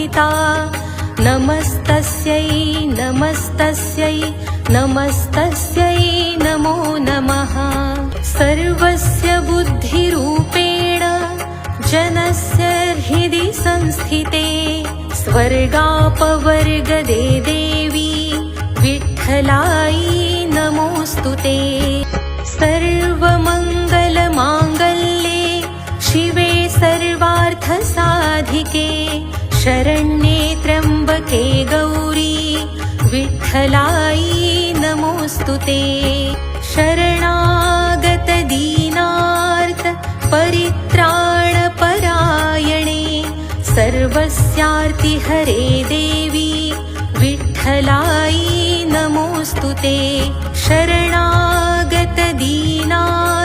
पूजिता। नमस्तस्यै नमस्तस्यै नमस्तस्यै नमो नमः। सर्वस्य बुद्धिरूपेण जनस्य हृदि संस्थिते, स्वर्गापवर्गदे देवी विठ्ठलायै नमोऽस्तुते। सर्वमङ्गलमाङ्गल्ये शिवे सर्वार्थसाधिके, शरण्ये त्र्यम्बके गौरी विठ्ठलायै नमोऽस्तुते। शरणागत दीनार्थ परित्राणपरायणे, सर्वस्यार्तिहरे देवी विठ्ठलायै नमोऽस्तुते। शरणागत दीनार्थ